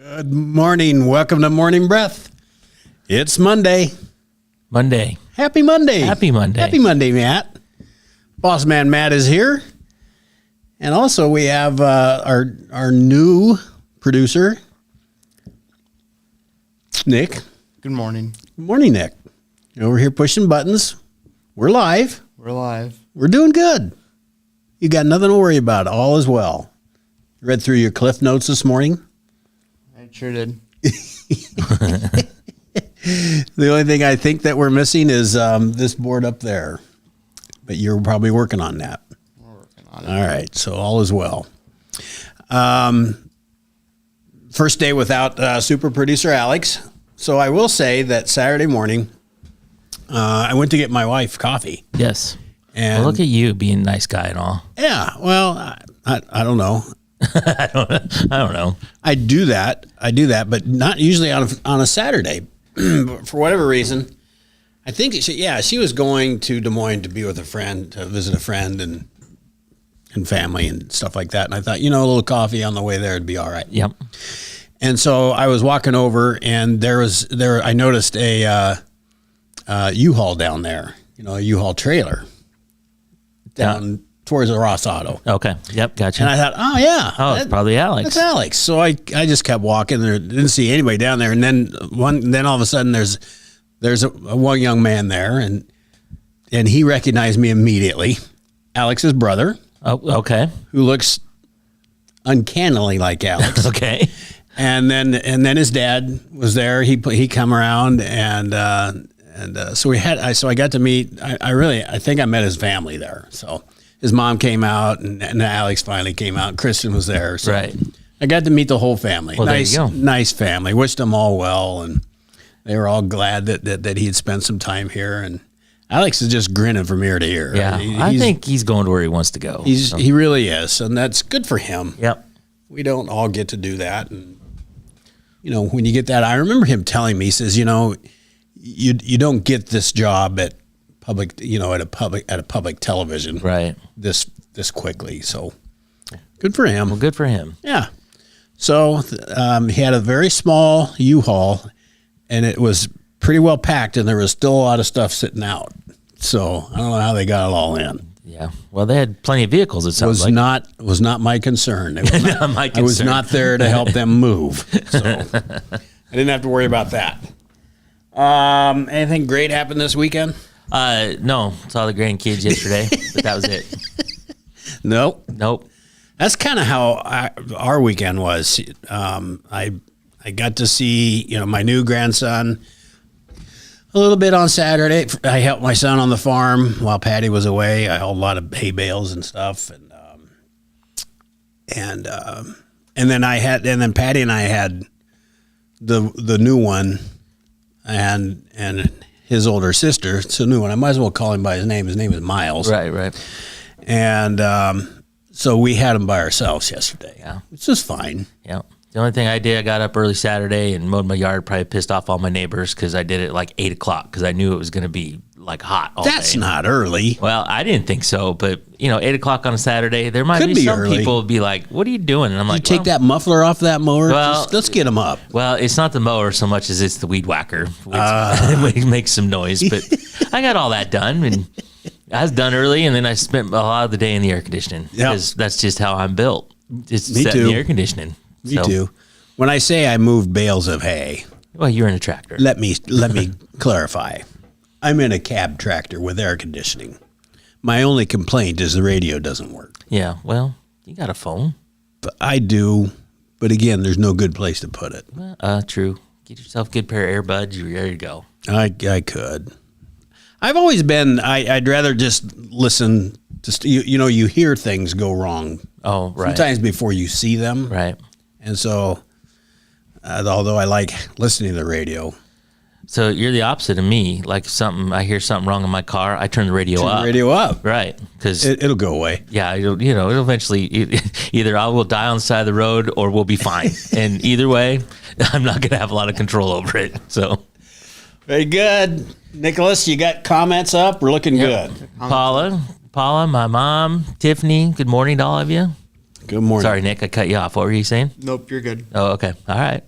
Good morning. Welcome to Morning Breath. It's Monday. Monday. Happy Monday. Happy Monday. Happy Monday, Matt. Boss man Matt is here. And also we have our new producer, Nick. Good morning. Good morning, Nick. Over here pushing buttons. We're live. We're live. We're doing good. You got nothing to worry about. All is well. Read through your Cliff Notes this morning. I sure did. The only thing I think that we're missing is this board up there. But you're probably working on that. We're working on it. All right. So all is well. First day without super producer Alex. So I will say that Saturday morning, I went to get my wife coffee. Yes. And Well, look at you being a nice guy and all. yeah, well, I don't know. I don't know. I do that, but not usually on a Saturday. For whatever reason, I think she was going to Des Moines to be with a friend, to visit a friend and family and stuff like that. And I thought, a little coffee on the way there would be all right. Yep. And so I was walking over, and I noticed a U-Haul down there, a U-Haul trailer down towards the Ross Auto. Okay. Yep. Gotcha. And I thought, oh yeah, it's probably Alex. That's Alex. So I just kept walking there, didn't see anybody down there, and then all of a sudden there's one young man there, and he recognized me immediately, Alex's brother. Oh, okay. Who looks uncannily like Alex. Okay. And then his dad was there. He come around, and so I got to meet. I think I met his family there. So his mom came out, and Alex finally came out. Kristen was there. So Right. I got to meet the whole family. Well, nice, there you go. nice family. Wished them all well, and they were all glad that he had spent some time here. And Alex is just grinning from ear to ear. Yeah. I think he's going to where he wants to go. he really is, and that's good for him. Yep. We don't all get to do that, and when you get that, I remember him telling me, he says, you don't get this job at public, at a public television, Right. This quickly. So good for him. Well, good for him. Yeah. So he had a very small U-Haul, and it was pretty well packed, and there was still a lot of stuff sitting out. So I don't know how they got it all in. Yeah. Well, they had plenty of vehicles. It sounds like. Was not my concern. It was not, My I was concern. not there to help them move, so I didn't have to worry about that. Anything great happened this weekend? No. Saw the grandkids yesterday, but that was it. Nope. That's kind of how our weekend was. I got to see my new grandson a little bit on Saturday. I helped my son on the farm while Patty was away. I held a lot of hay bales and stuff, and then Patty and I had the new one and his older sister. It's a new one. I might as well call him by his name. His name is Miles. right. And so we had him by ourselves yesterday. Yeah. It's just fine. Yeah. The only thing I did, I got up early Saturday and mowed my yard. Probably pissed off all my neighbors because I did it like 8 o'clock because I knew it was going to be like hot all That's day. not early. Well, I didn't think so, but 8 o'clock on a Saturday, there might Could be be some early. people would be like, "What are you doing?" And I'm like, Take that muffler off that mower. Well- Let's get him up. Well, it's not the mower so much as it's the weed whacker, which makes some noise. But I got all that done, and I was done early, and then I spent a lot of the day in the air conditioning because that's just how I'm built. It's Me set too. in the air conditioning. Me too. When I say I moved bales of hay, Well, you're in a tractor. let me clarify. I'm in a cab tractor with air conditioning. My only complaint is the radio doesn't work. Yeah. Well, you got a phone. But I do. But again, there's no good place to put it. True. Get yourself a good pair of earbuds. You're ready to go. I could. I've always been. I'd rather just listen. Just you hear things go wrong. Oh, right. Sometimes before you see them. Right. And so, although I like listening to the radio, So you're the opposite of me. Like I hear something wrong in my car, I turn the radio turn up. the radio up. Right. Because It'll go away. yeah, it'll eventually either I will die on the side of the road or we'll be fine. And either way, I'm not going to have a lot of control over it. So Very good. Nicholas, you got comments up? We're looking good. Paula, my mom, Tiffany, good morning to all of you. Good morning. Sorry, Nick, I cut you off. What were you saying? Nope, you're good. Oh, okay. All right.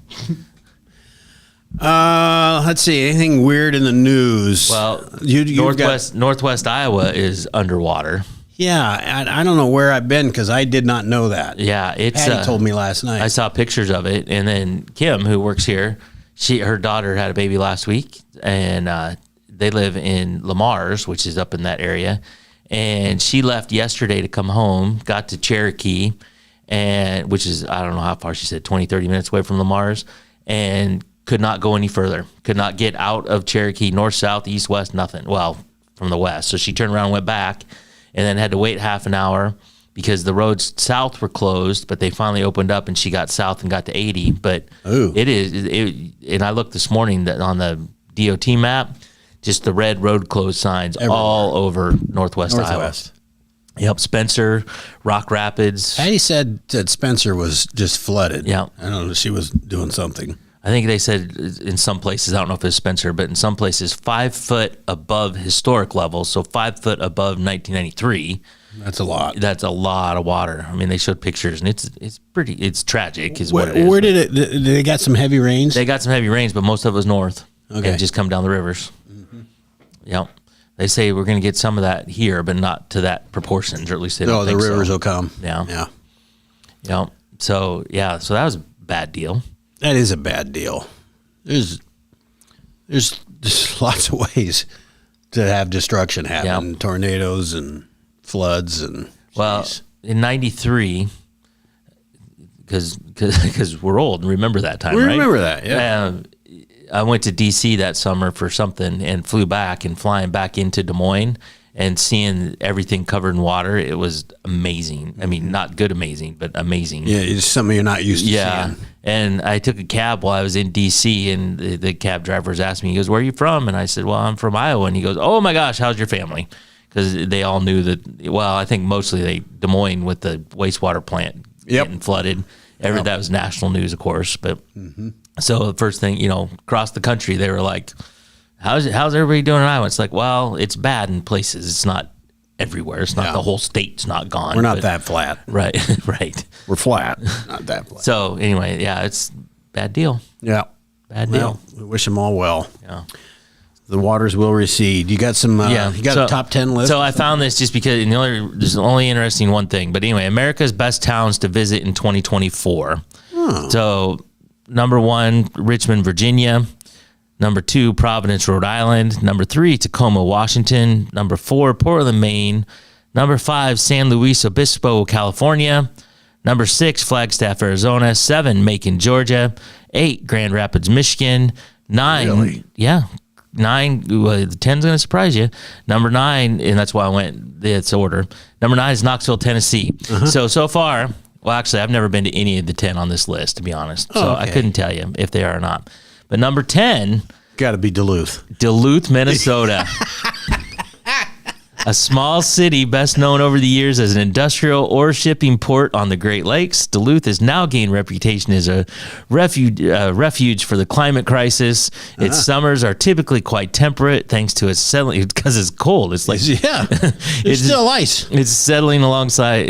Let's see. Anything weird in the news? Well, you've got, Northwest Iowa is underwater. yeah. I don't know where I've been because I did not know that. Yeah, it's. Patty told me last night. I saw pictures of it, and then Kim, who works here, her daughter had a baby last week, and they live in Lamar's, which is up in that area. And she left yesterday to come home, got to Cherokee, and which is, I don't know how far she said, 20, 30 minutes away from Lamar's, and could not go any further. Could not get out of Cherokee, north, south, east, west, nothing. Well, from the west. So she turned around and went back, and then had to wait half an hour because the roads south were closed, but they finally opened up, and she got south and got to 80. But and I looked this morning that on the DOT map, just the red road closed signs everywhere, all over Northwest Iowa. Yep, Spencer, Rock Rapids. Patty said that Spencer was just flooded. Yeah. I don't know. She was doing something. I think they said in some places, I don't know if it's Spencer, but in some places 5 foot above historic levels, so 5 foot above 1993. That's a lot. That's a lot of water. I mean, they showed pictures, and it's tragic is what it is. Where did they got some heavy rains? They got some heavy rains, but most of it was north. Okay. And just come down the rivers. Mm-hmm. Yep. They say we're going to get some of that here, but not to that proportions, or at least they don't think so. The rivers will come. Yeah. Yeah. Yep. So that was a bad deal. That is a bad deal. There's lots of ways to have destruction happen. Yep. Tornadoes and floods and well, in '93, because we're old and remember that time, we right? remember that, yeah. I went to D.C. that summer for something and flew back, and flying back into Des Moines and seeing everything covered in water, it was amazing. I mean, not good amazing, but amazing. Yeah, it's something you're not used to seeing. And I took a cab while I was in D.C., and the cab driver was asking me, he goes, "Where are you from?" And I said, "Well, I'm from Iowa." And he goes, "Oh my gosh, how's your family?" Because they all knew that, well, I think mostly Des Moines with the wastewater plant getting flooded. That was national news, of course. But so the first thing, across the country, they were like, how's everybody doing in Iowa? It's like, well, it's bad in places. It's not everywhere. It's not the whole state's not gone. We're not that flat. Right, right. We're flat, not that flat. So anyway, it's bad deal. Yeah. Bad deal. We wish them all well. Yeah. The waters will recede. You got some, you got a top 10 list? So I found this just because there's only interesting one thing. But anyway, America's best towns to visit in 2024. Oh. So number 1, Richmond, Virginia. Number 2, Providence, Rhode Island. Number 3, Tacoma, Washington. Number 4, Portland, Maine. Number 5, San Luis Obispo, California. Number 6, Flagstaff, Arizona. 7, Macon, Georgia. 8, Grand Rapids, Michigan. 9, really? Yeah. 9, the 10's going to surprise you. Number 9, and that's why I went, it's order. Number 9 is Knoxville, Tennessee. So far, well, actually, I've never been to any of the 10 on this list, to be honest. So I couldn't tell you if they are or not. But number 10, got to be Duluth, Minnesota. A small city best known over the years as an industrial or shipping port on the Great Lakes, Duluth has now gained reputation as a refuge for the climate crisis. Its summers are typically quite temperate thanks to its settling, because it's cold. It's like it's still ice. It's setting alongside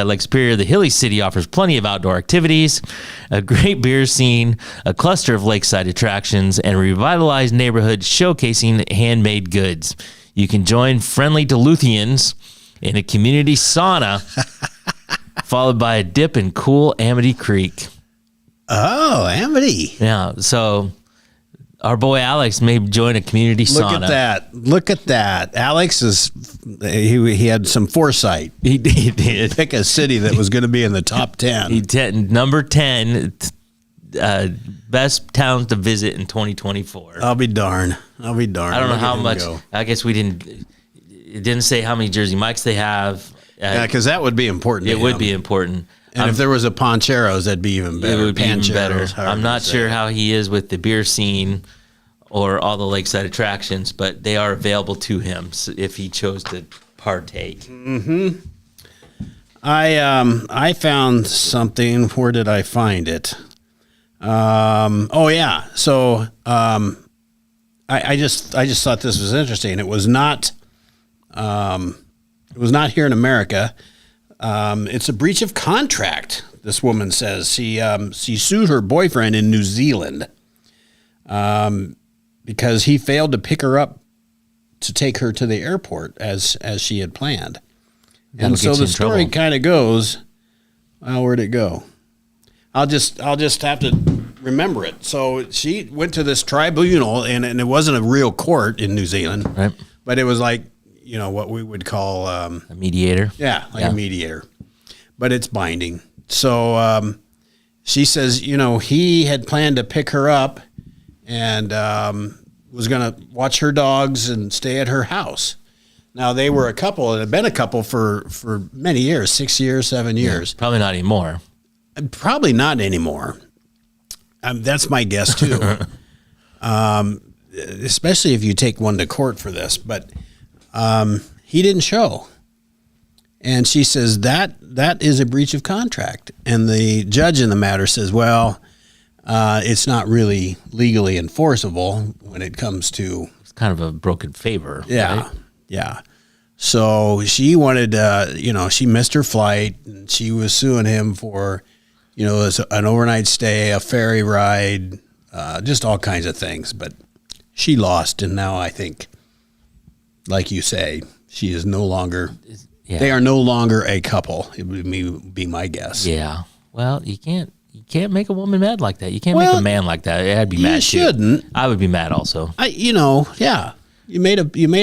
Lake Superior. The hilly city offers plenty of outdoor activities, a great beer scene, a cluster of lakeside attractions, and a revitalized neighborhood showcasing handmade goods. You can join friendly Duluthians in a community sauna, followed by a dip in cool Amity Creek. Oh, Amity. Yeah, so our boy Alex may join a community sauna. Look at that. Alex he had some foresight. He did. Pick a city that was going to be in the top 10. Number 10, best towns to visit in 2024. I'll be darned. I don't know how much. I guess it didn't say how many Jersey Mikes they have. Yeah, because that would be important. It would be important. And if there was a Poncheros, that'd be even better. It would be even better. I'm not sure how he is with the beer scene or all the lakeside attractions, but they are available to him if he chose to partake. Mm-hmm. I found something. Where did I find it? So I just thought this was interesting. It was not here in America. It's a breach of contract, this woman says. She sued her boyfriend in New Zealand because he failed to pick her up to take her to the airport as she had planned. And so the story kind of goes, well, where'd it go? I'll just have to remember it. So she went to this tribunal, and it wasn't a real court in New Zealand, Right. but it was like, what we would call A mediator. yeah, like a mediator, but it's binding. So she says, he had planned to pick her up and was going to watch her dogs and stay at her house. Now, they were a couple, and had been a couple for many years, 6 years, 7 years. Probably not anymore. Probably not anymore. That's my guess, too. Especially if you take one to court for this. But he didn't show. And she says that is a breach of contract. And the judge in the matter says, well, it's not really legally enforceable when it comes to. It's kind of a broken favor. Yeah. Right? Yeah. So she wanted, she missed her flight, and she was suing him for, an overnight stay, a ferry ride, just all kinds of things. But she lost, and now I think, like you say, she is no longer. Yeah. They are no longer a couple. It would be my guess. Yeah. Well, you can't make a woman mad like that. You can't make a man like that. I'd be mad too. You shouldn't. I would be mad also. Yeah. You made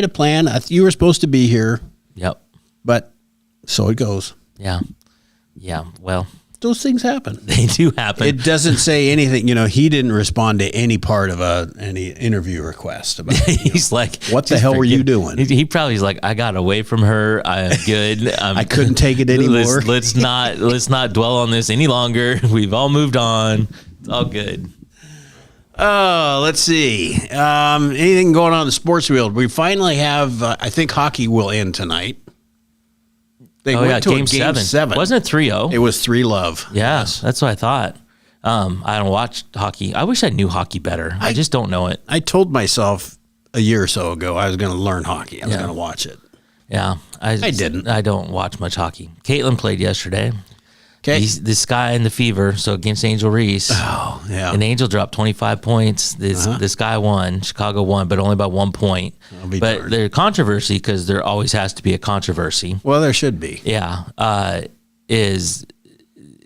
a plan. You were supposed to be here, Yep. but so it goes. Yeah. Yeah. Well, Those things happen. they do happen. It doesn't say anything. He didn't respond to any part of any interview request about. He's like, what the just hell were you forget- doing? He probably is like, I got away from her. I'm good. I couldn't take it anymore. Let's not dwell on this any longer. We've all moved on. It's all good. Oh, let's see. Anything going on in the sports field? We finally have. I think hockey will end tonight. They went to Game a game 7. Wasn't it 3-0? It was 3-love. Yeah, that's what I thought. I don't watch hockey. I wish I knew hockey better. I just don't know it. I told myself a year or so ago I was going to learn hockey. I was Yeah. going to watch it. Yeah, I didn't. I don't watch much hockey. Caitlin played yesterday. Okay. This guy in the Fever, so against Angel Reese. Oh, yeah. And Angel dropped 25 points. This guy won. Chicago won, but only by 1 point. I'll be But darned. there's controversy because there always has to be a controversy. Well, there should be. Yeah. Is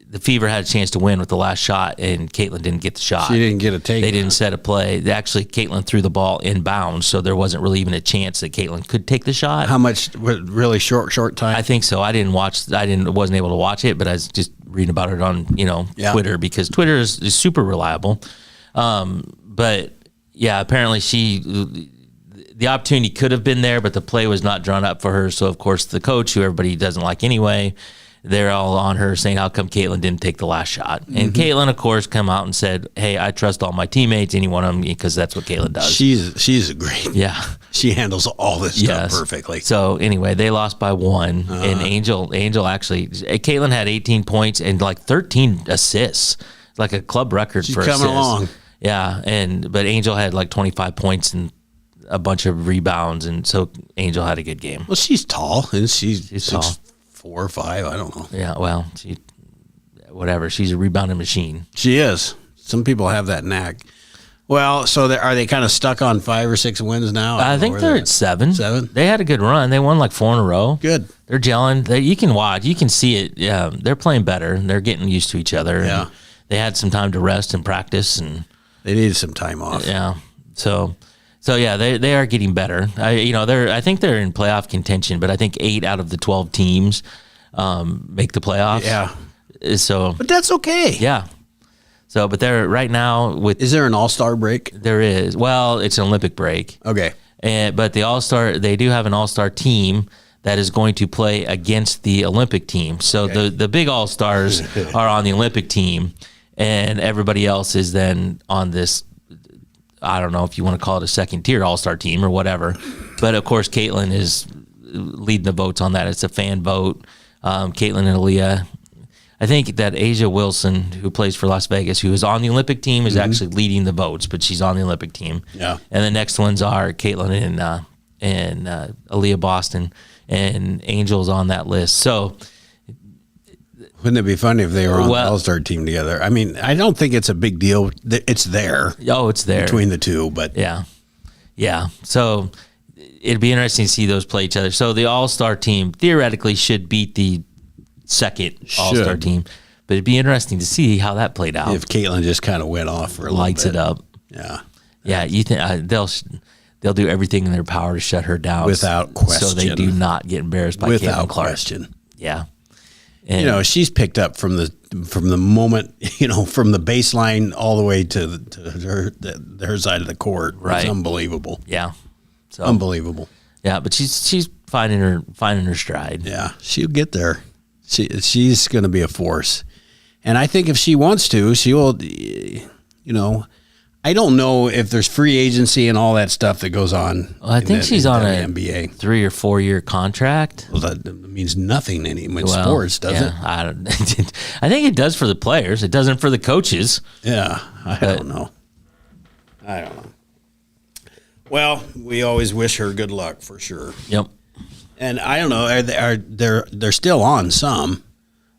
the Fever had a chance to win with the last shot, and Caitlin didn't get the shot. She didn't get a take. They didn't set a play. Actually, Caitlin threw the ball inbounds, so there wasn't really even a chance that Caitlin could take the shot. How much? Really short time. I think so. I wasn't able to watch it, but I was just reading about it on Yeah. Twitter, because Twitter is super reliable. But yeah, apparently the opportunity could have been there, but the play was not drawn up for her. So of course the coach, who everybody doesn't like anyway, they're all on her saying, how come Caitlin didn't take the last shot? And Caitlin, of course, come out and said, hey, I trust all my teammates, any one of them, because that's what Caitlin does. She's a great. Yeah. She handles all this stuff perfectly. So anyway, they lost by 1, and Angel actually, Caitlin had 18 points and like 13 assists, like a club record She's for coming assists. along. Yeah, but Angel had like 25 points and a bunch of rebounds, and so Angel had a good game. Well, she's tall, and she's tall. 6'4" or 5". I don't know. Yeah, well, she's a rebounding machine. She is. Some people have that knack. Well, so are they kind of stuck on 5 or 6 wins now? I think they're at 7. 7? They had a good run. They won like 4 in a row. Good. They're gelling. You can watch. You can see it. Yeah, they're playing better. They're getting used to each other. Yeah. And they had some time to rest and practice, and They needed some time off. yeah. So yeah, they are getting better. I think they're in playoff contention, but I think 8 out of the 12 teams make the playoffs. Yeah. So But that's okay. yeah. So, but they're right now with Is there an all-star break? there is it's an Olympic break. Okay. But they do have an all-star team that is going to play against the Olympic team. So the big all-stars are on the Olympic team, and everybody else is then on this, I don't know if you want to call it a second-tier all-star team or whatever. But, of course, Caitlin is leading the votes on that. It's a fan vote. Caitlin and Aaliyah. I think that Asia Wilson, who plays for Las Vegas, who is on the Olympic team, is actually leading the votes, but she's on the Olympic team. Yeah. And the next ones are Caitlin and Aaliyah Boston, and Angel's on that list. So Wouldn't it be funny if they were on Well- the All-Star team together? I mean, I don't think it's a big deal. It's there Oh, it's there. between the two, but Yeah. Yeah. So it'd be interesting to see those play each other. So the All-Star team theoretically should beat the second All-Star Should. team, but it'd be interesting to see how that played out. if Caitlin just kind of went off for a Lights little bit. it up. Yeah. Yeah. You think they'll do everything in their power to shut her down Without so they question. do not get embarrassed by Without Caitlin Clark. question. Yeah. And You know, she's picked up from the moment, from the baseline all the way to her side of the court. Right. It's unbelievable. yeah. So Unbelievable. yeah, but she's finding her stride. Yeah, she'll get there. She's going to be a force. And I think if she wants to, she will, I don't know if there's free agency and all that stuff that goes on. Well, I think she's on a NBA. 3 or 4 year contract. Well, that means nothing in sports, does it? I don't. I think it does for the players. It doesn't for the coaches. Yeah, I don't know. Well, we always wish her good luck for sure. Yep. And I don't know, they're still on some.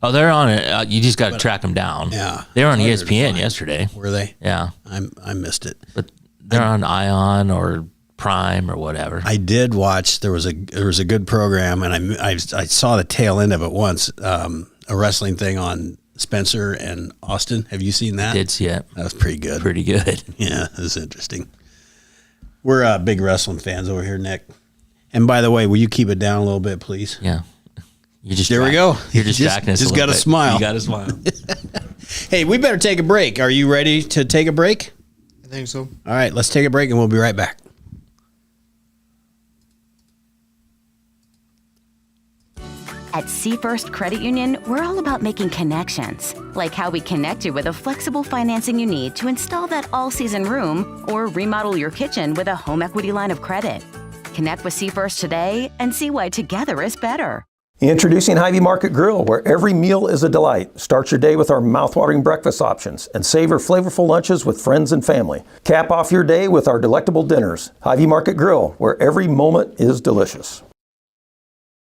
Oh, they're on it. You just got to track them down. Yeah. They were on Harder to ESPN find. yesterday. Were they? Yeah, I missed it. but they're on Ion or Prime or whatever. I did watch. There was a good program, and I saw the tail end of it once. A wrestling thing on Spencer and Austin. Have you seen that? Did see it. That was pretty good. Pretty good. Yeah, it was interesting. We're big wrestling fans over here, Nick. And by the way, will you keep it down a little bit, please? Yeah. There we go. You're distracting us. Just a got little to bit. smile. You got to smile. Hey, we better take a break. Are you ready to take a break? I think so. All right, let's take a break, and we'll be right back. At Seafirst Credit Union, we're all about making connections, like how we connect you with a flexible financing you need to install that all-season room or remodel your kitchen with a home equity line of credit. Connect with Seafirst today and see why together is better. Introducing Hy-Vee Market Grill, where every meal is a delight. Start your day with our mouthwatering breakfast options and savor flavorful lunches with friends and family. Cap off your day with our delectable dinners. Hy-Vee Market Grill, where every moment is delicious.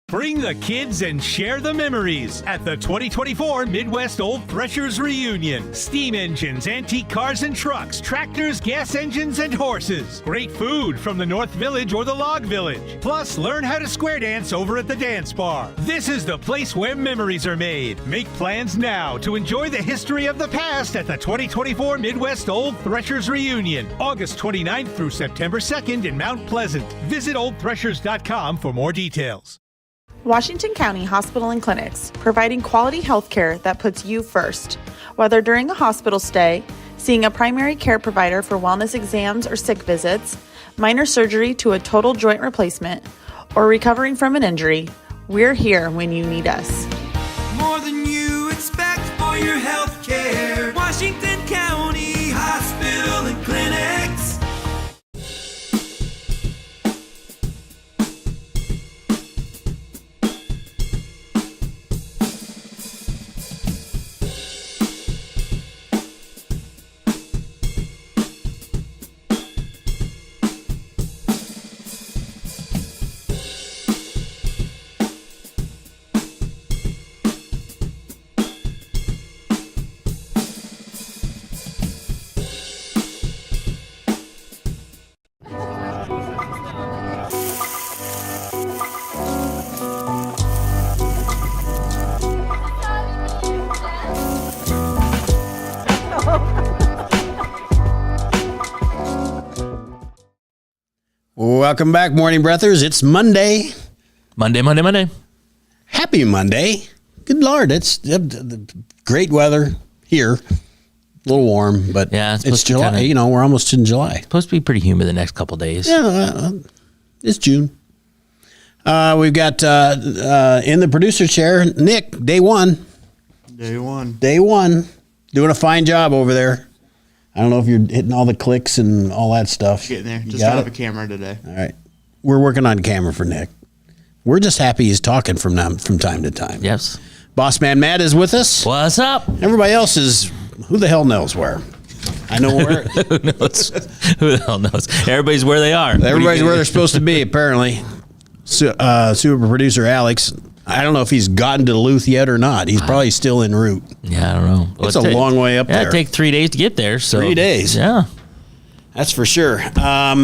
Bring the kids and share the memories at the 2024 Midwest Old Threshers Reunion. Steam engines, antique cars and trucks, tractors, gas engines, and horses. Great food from the North Village or the Log Village. Plus, learn how to square dance over at the dance bar. This is the place where memories are made. Make plans now to enjoy the history of the past at the 2024 Midwest Old Threshers Reunion, August 29th through September 2nd in Mount Pleasant. Visit oldthreshers.com for more details. Washington County Hospital and Clinics, providing quality health care that puts you first. Whether during a hospital stay, seeing a primary care provider for wellness exams or sick visits, minor surgery to a total joint replacement, or recovering from an injury, we're here when you need us. More than you expect for your health care. Washington County Hospital and Clinics. Welcome back, Morning Breathers. It's Monday. Monday. Happy Monday. Good Lord, it's great weather here. A little warm, but Yeah, it's it's supposed to be July. kinda- We're almost in July. Supposed to be pretty humid the next couple days. Yeah, it's June. We've got in the producer chair, Nick, day one, Day one. doing a fine job over there. I don't know if you're hitting all the clicks and all that stuff. Getting there. You Just got don't have it? a camera today. All right. We're working on camera for Nick. We're just happy he's talking from time to time. Yes. Boss Man Matt is with us. What's up? Everybody else is, who the hell knows where? I know where. Who knows? Who the hell knows? Everybody's where they are. Everybody's where they're supposed to be, apparently. Super producer Alex. I don't know if he's gotten to Duluth yet or not. He's probably still en route. Yeah, I don't know. It's a long way up there. It'd take 3 days to get there. So 3 days. Yeah. That's for sure. I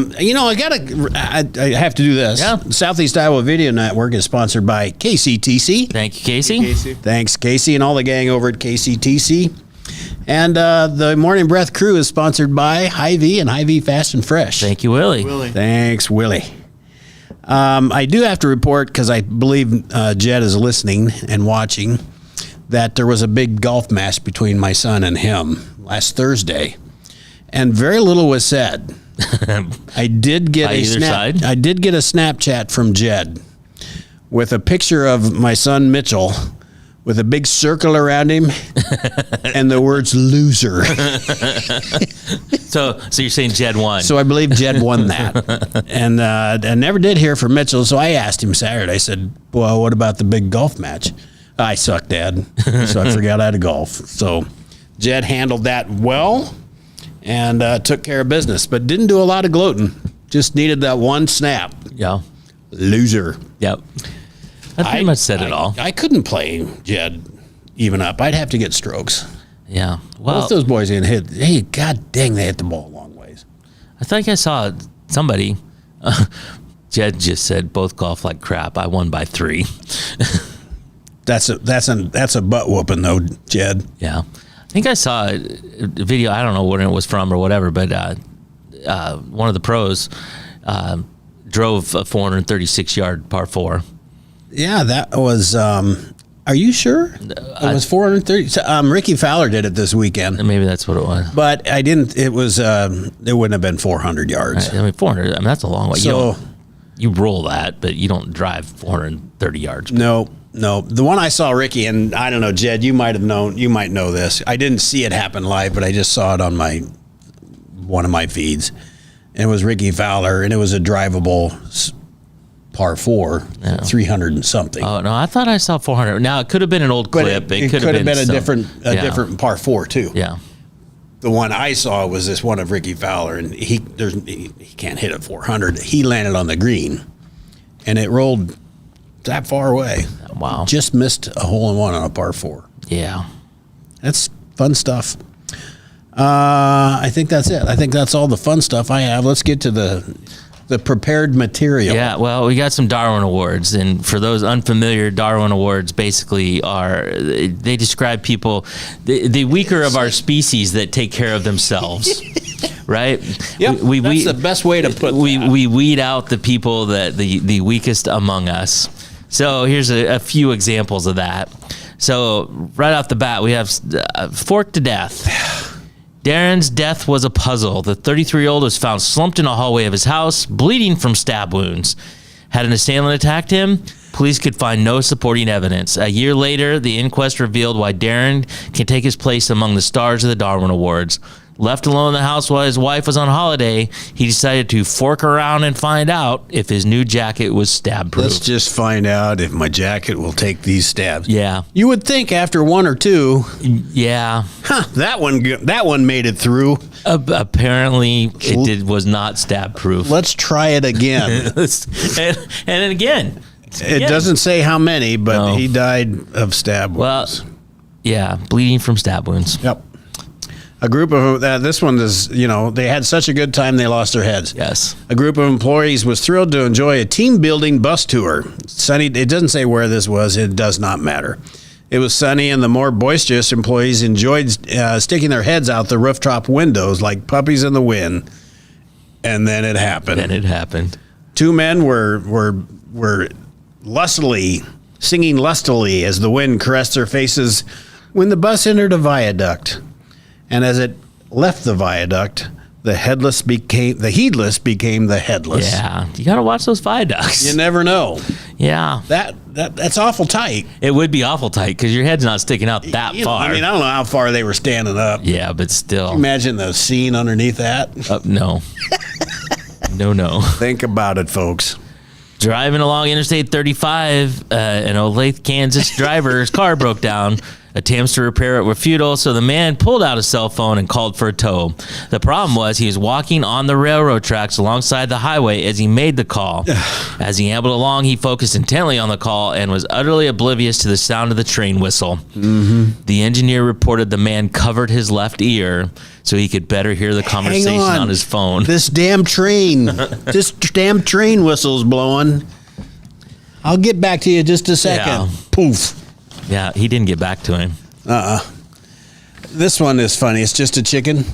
have to do this. Yeah. Southeast Iowa Video Network is sponsored by KCTC. Thank you, Casey. Thanks, Casey, and all the gang over at KCTC. And the Morning Breath crew is sponsored by Hy-Vee and Hy-Vee Fast and Fresh. Thank you, Willie. Thanks, Willie. I do have to report, because I believe Jed is listening and watching, that there was a big golf match between my son and him last Thursday, and very little was said. I did get I did get a Snapchat from Jed with a picture of my son Mitchell with a big circle around him and the words "loser." So you're saying Jed won? So I believe Jed won that, and I never did hear from Mitchell. So I asked him Saturday. I said, "Well, what about the big golf match?" I suck, Dad, so I forgot how to golf. So Jed handled that well and took care of business, but didn't do a lot of gloating. Just needed that one snap. Yeah. Loser. Yep. That pretty much said it all. I couldn't play Jed even up. I'd have to get strokes. Yeah. Well, both those boys didn't hit. Hey, God dang, they hit the ball a long ways. I think I saw somebody. Jed just said both golf like crap. I won by 3. That's a butt whooping though, Jed. Yeah. I think I saw a video. I don't know what it was from or whatever, but one of the pros drove a 436-yard par 4. Yeah, that was. Are you sure? It was 430. Ricky Fowler did it this weekend. Maybe that's what it was. But I didn't. It was. It wouldn't have been 400 yards. I mean, 400. I mean, that's a long way. So you roll that, but you don't drive 430 yards. No. The one I saw Ricky, and I don't know, Jed. You might have known. You might know this. I didn't see it happen live, but I just saw it on one of my feeds. And it was Ricky Fowler, and it was a drivable par 4, 300 and something. Oh no, I thought I saw 400. Now it could have been an old clip. It could have been a different par 4 too. Yeah. The one I saw was this one of Ricky Fowler, and he can't hit it 400. He landed on the green, and it rolled that far away. Wow. Just missed a hole-in-one on a par 4. Yeah. That's fun stuff. I think that's it. I think that's all the fun stuff I have. Let's get to the prepared material. Yeah, well, we got some Darwin Awards, and for those unfamiliar, Darwin Awards basically they describe people, the weaker of our species that take care of themselves. Right? Yep, that's the best way to put that. We weed out the people that the weakest among us. So here's a few examples of that. So right off the bat, we have Fork to Death. Darren's death was a puzzle. The 33-year-old was found slumped in a hallway of his house, bleeding from stab wounds. Had an assailant attacked him, police could find no supporting evidence. A year later, the inquest revealed why Darren can take his place among the stars of the Darwin Awards. Left alone in the house while his wife was on holiday, he decided to fork around and find out if his new jacket was stab-proof. Let's just find out if my jacket will take these stabs. Yeah. You would think after one or two. Yeah. That one made it through. Apparently, it was not stab-proof. Let's try it again. and again. It doesn't say how many, but he died of stab wounds. Well, yeah, bleeding from stab wounds. Yep. A group of this one is, they had such a good time they lost their heads. Yes. A group of employees was thrilled to enjoy a team building bus tour. Sunny, it doesn't say where this was. It does not matter. It was sunny, and the more boisterous employees enjoyed sticking their heads out the rooftop windows like puppies in the wind. And then it happened. 2 men were singing lustily as the wind caressed their faces when the bus entered a viaduct. And as it left the viaduct, the heedless became the headless. Yeah, you got to watch those viaducts. You never know. Yeah. That's awful tight. It would be awful tight because your head's not sticking out that far. I don't know how far they were standing up. Yeah, but still. Can you imagine the scene underneath that? No. No. Think about it, folks. Driving along Interstate 35, an Olathe, Kansas driver's car broke down. Attempts to repair it were futile, so the man pulled out his cell phone and called for a tow. The problem was he was walking on the railroad tracks alongside the highway as he made the call. As he ambled along, he focused intently on the call and was utterly oblivious to the sound of the train whistle. The engineer reported the man covered his left ear so he could better hear the conversation on his phone. This damn train whistle's blowing. I'll get back to you in just a second. Yeah. Poof. Yeah, he didn't get back to him. This one is funny. It's just a chicken.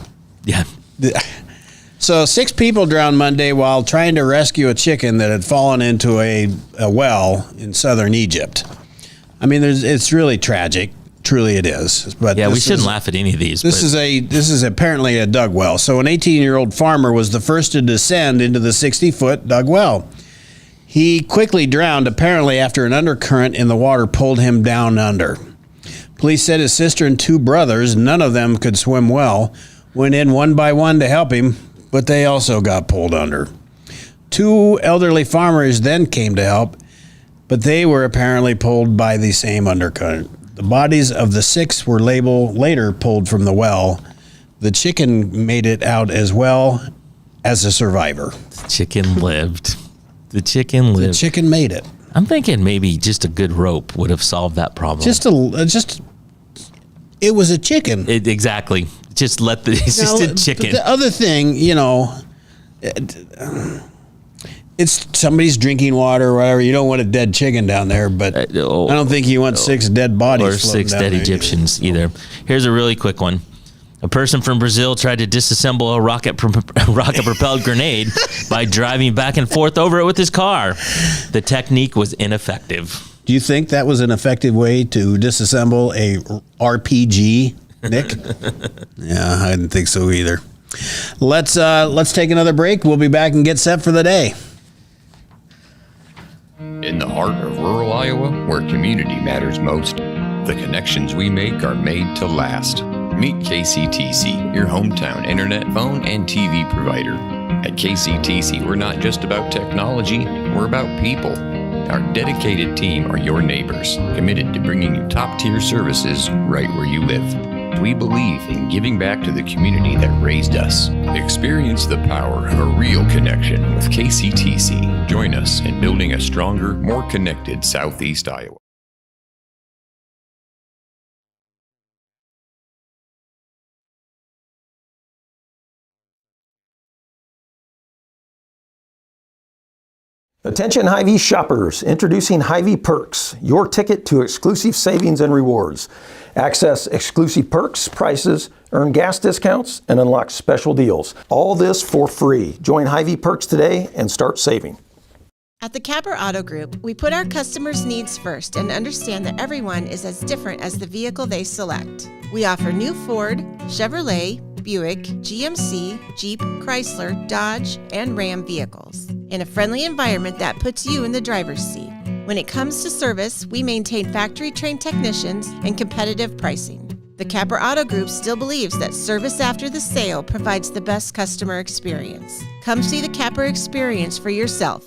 Yeah. So 6 people drowned Monday while trying to rescue a chicken that had fallen into a well in southern Egypt. I mean, it's really tragic. Truly it is. But yeah, we shouldn't laugh at any of these. This is apparently a dug well. So an 18-year-old farmer was the first to descend into the 60-foot dug well. He quickly drowned, apparently after an undercurrent in the water pulled him down under. Police said his sister and 2 brothers, none of them could swim well, went in one by one to help him, but they also got pulled under. 2 elderly farmers then came to help, but they were apparently pulled by the same undercurrent. The bodies of the 6 were later pulled from the well. The chicken made it out as well as a survivor. The chicken lived. The chicken lived. The chicken made it. I'm thinking maybe just a good rope would have solved that problem. It was a chicken. Exactly. Just it's just a chicken. The other thing, it's somebody's drinking water or whatever. You don't want a dead chicken down there, but I don't think you want 6 dead bodies or 6 dead Egyptians either. Here's a really quick one. A person from Brazil tried to disassemble a rocket-propelled grenade by driving back and forth over it with his car. The technique was ineffective. Do you think that was an effective way to disassemble a RPG, Nick? Yeah, I didn't think so either. Let's take another break. We'll be back and get set for the day. In the heart of rural Iowa, where community matters most, the connections we make are made to last. Meet KCTC, your hometown internet, phone, and TV provider. At KCTC, we're not just about technology, we're about people. Our dedicated team are your neighbors, committed to bringing you top-tier services right where you live. We believe in giving back to the community that raised us. Experience the power of a real connection with KCTC. Join us in building a stronger, more connected Southeast Iowa. Attention Hy-Vee shoppers, introducing Hy-Vee Perks, your ticket to exclusive savings and rewards. Access exclusive perks, prices, earn gas discounts, and unlock special deals. All this for free. Join Hy-Vee Perks today and start saving. At the Capper Auto Group, we put our customers' needs first and understand that everyone is as different as the vehicle they select. We offer new Ford, Chevrolet, Buick, GMC, Jeep, Chrysler, Dodge, and Ram vehicles in a friendly environment that puts you in the driver's seat. When it comes to service, we maintain factory-trained technicians and competitive pricing. The Capper Auto Group still believes that service after the sale provides the best customer experience. Come see the Capper experience for yourself.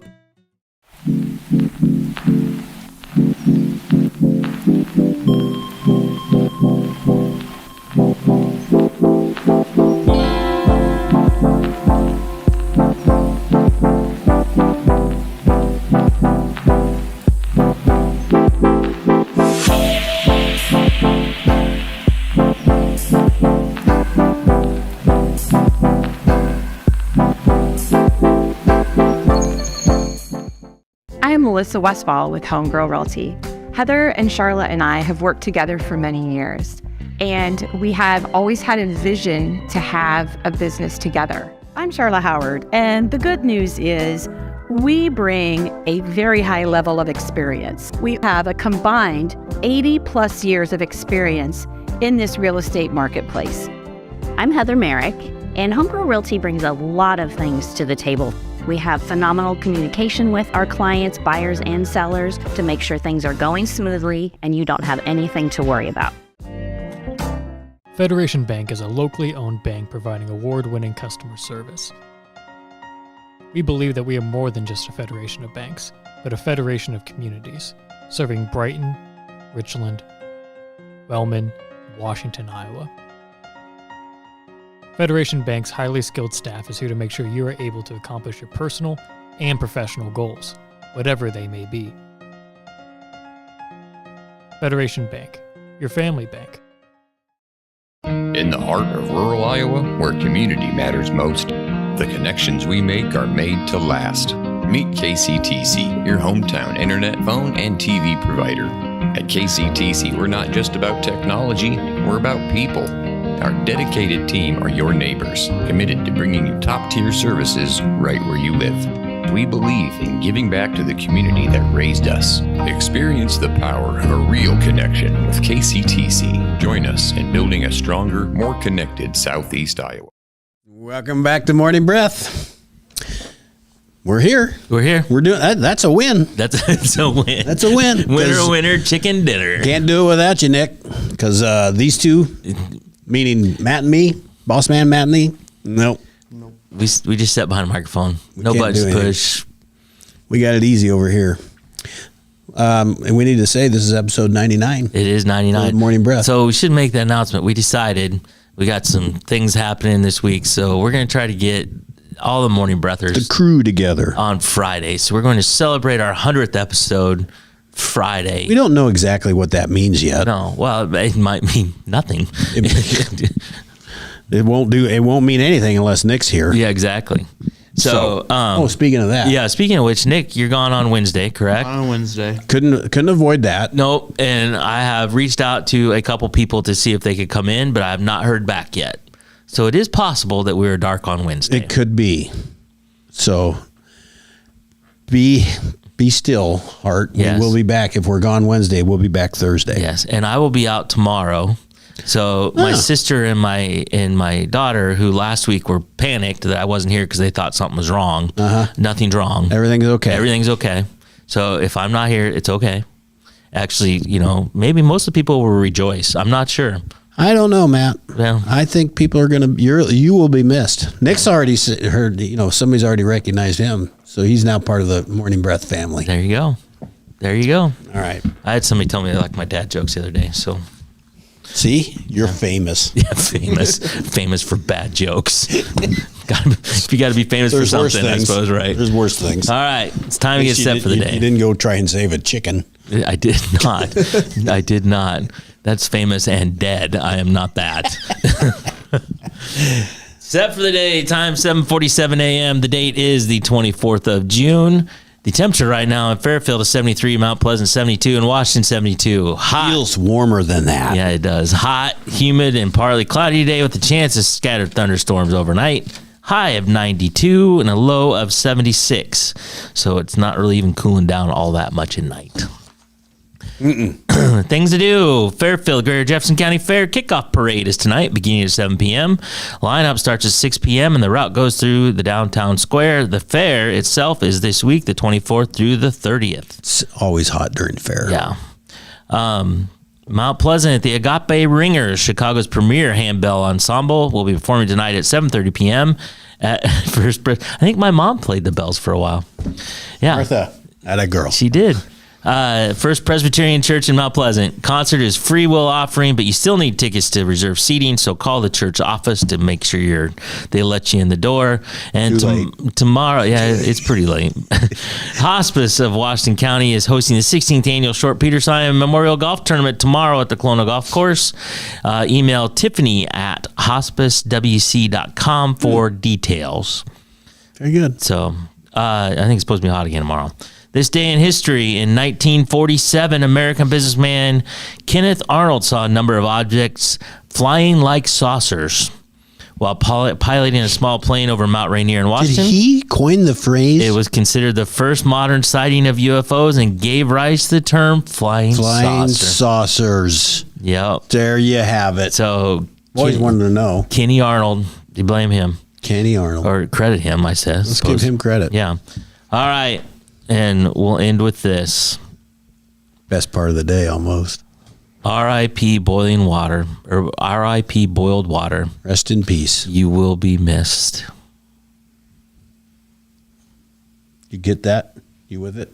Melissa Westfall with Homegirl Realty. Heather and Charlotte and I have worked together for many years, and we have always had a vision to have a business together. I'm Charlotte Howard, and the good news is we bring a very high level of experience. We have a combined 80 plus years of experience in this real estate marketplace. I'm Heather Merrick, and Homegirl Realty brings a lot of things to the table. We have phenomenal communication with our clients, buyers, and sellers to make sure things are going smoothly and you don't have anything to worry about. Federation Bank is a locally owned bank providing award-winning customer service. We believe that we are more than just a federation of banks, but a federation of communities, serving Brighton, Richland, Wellman, Washington, Iowa. Federation Bank's highly skilled staff is here to make sure you are able to accomplish your personal and professional goals, whatever they may be. Federation Bank, your family bank. In the heart of rural Iowa, where community matters most, the connections we make are made to last. Meet KCTC, your hometown internet, phone, and TV provider. At KCTC, we're not just about technology, we're about people. Our dedicated team are your neighbors, committed to bringing you top-tier services right where you live. We believe in giving back to the community that raised us. Experience the power of a real connection with KCTC. Join us in building a stronger, more connected Southeast Iowa. Welcome back to Morning Breath. We're here. We're here. We're doing that. That's a win. That's a win. That's a win. Winner, chicken dinner. Can't do it without you, Nick, because these two, meaning Matt and me, Boss Man Matt and me, nope. We just sat behind a microphone. No buttons push. We got it easy over here. And we need to say this is episode 99. It is 99. Morning Breath. So we should make the announcement. We decided we got some things happening this week, so we're going to try to get all the Morning Breathers, the crew, together on Friday. So we're going to celebrate our 100th episode Friday. We don't know exactly what that means yet. No. Well, it might mean nothing. It won't mean anything unless Nick's here. Yeah, exactly. So speaking of that. Yeah, speaking of which, Nick, you're gone on Wednesday, correct? On Wednesday. Couldn't avoid that. Nope. And I have reached out to a couple people to see if they could come in, but I have not heard back yet. So it is possible that we are dark on Wednesday. It could be. So be still, heart. Yes. We'll be back. If we're gone Wednesday, we'll be back Thursday. Yes, and I will be out tomorrow. So my sister and my daughter, who last week were panicked that I wasn't here because they thought something was wrong. Nothing's wrong. Everything's okay. Everything's okay. So if I'm not here, it's okay. Actually, maybe most of the people will rejoice. I'm not sure. I don't know, Matt. Well, I think people are you will be missed. Nick's already heard, somebody's already recognized him. So he's now part of the Morning Breath family. There you go. All right. I had somebody tell me they like my dad jokes the other day. So see, you're famous. Yeah, famous for bad jokes. If you got to be famous for something, I suppose, right? There's worse things. All right, it's time to get set for the day. You didn't go try and save a chicken. I did not. I did not. That's famous and dead. I am not that. Set for the day. Time 7:47 a.m. The date is the 24th of June. The temperature right now in Fairfield is 73, Mount Pleasant 72, and Washington 72. Hot. Feels warmer than that. Yeah, it does. Hot, humid, and partly cloudy today with the chance of scattered thunderstorms overnight. High of 92 and a low of 76. So it's not really even cooling down all that much at night. Things to do. Fairfield Greater Jefferson County Fair kickoff parade is tonight, beginning at 7 p.m. Lineup starts at 6 p.m. and the route goes through the downtown square. The fair itself is this week, the 24th through the 30th. It's always hot during fair. Yeah. Mount Pleasant, the Agape Ringers, Chicago's premier handbell ensemble, will be performing tonight at 7:30 p.m. at First. I think my mom played the bells for a while. Yeah, Martha, that girl. She did. First Presbyterian Church in Mount Pleasant. Concert is free will offering, but you still need tickets to reserve seating. So call the church office to make sure they let you in the door. And tomorrow, it's pretty late. Hospice of Washington County is hosting the 16th annual Short Peter Simon Memorial Golf Tournament tomorrow at the Kelowna Golf Course. Email Tiffany at hospicewc.com for details. Very good. So I think it's supposed to be hot again tomorrow. This day in history, in 1947, American businessman Kenneth Arnold saw a number of objects flying like saucers while piloting a small plane over Mount Rainier in Washington. Did he coin the phrase? It was considered the first modern sighting of UFOs and gave rise to the term flying saucers. Yep. There you have it. So always wanted to know. Kenny Arnold. Do you blame him? Kenny Arnold. Or credit him, I said. Let's give him credit. Yeah. All right. And we'll end with this. Best part of the day, almost. R.I.P. boiling water, or R.I.P. boiled water. Rest in peace. You will be missed. You get that? You with it?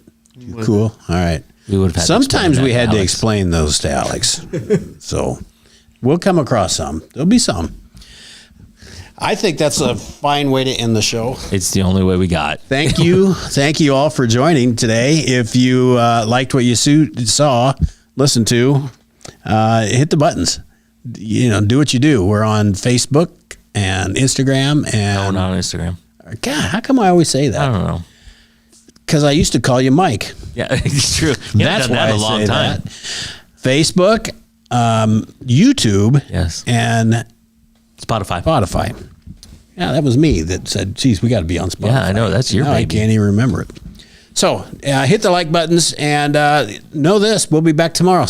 Cool. All right. We would have had Sometimes to we had to Alex. explain those to Alex. So we'll come across some. There'll be some. I think that's a fine way to end the show. It's the only way we got. Thank you. Thank you all for joining today. If you liked what you saw, listened to, hit the buttons. Do what you do. We're on Facebook and Instagram. And No, not on Instagram. God, how come I always say that? I don't know. Because I used to call you Mike. Yeah, it's true. You That's haven't done why that I in a long say time. that. Facebook, YouTube, Yes. and Spotify. Yeah, that was me that said, geez, we got to be on Spotify. Yeah, I know. That's your now I baby. can't even remember it. So hit the like buttons and know this. We'll be back tomorrow.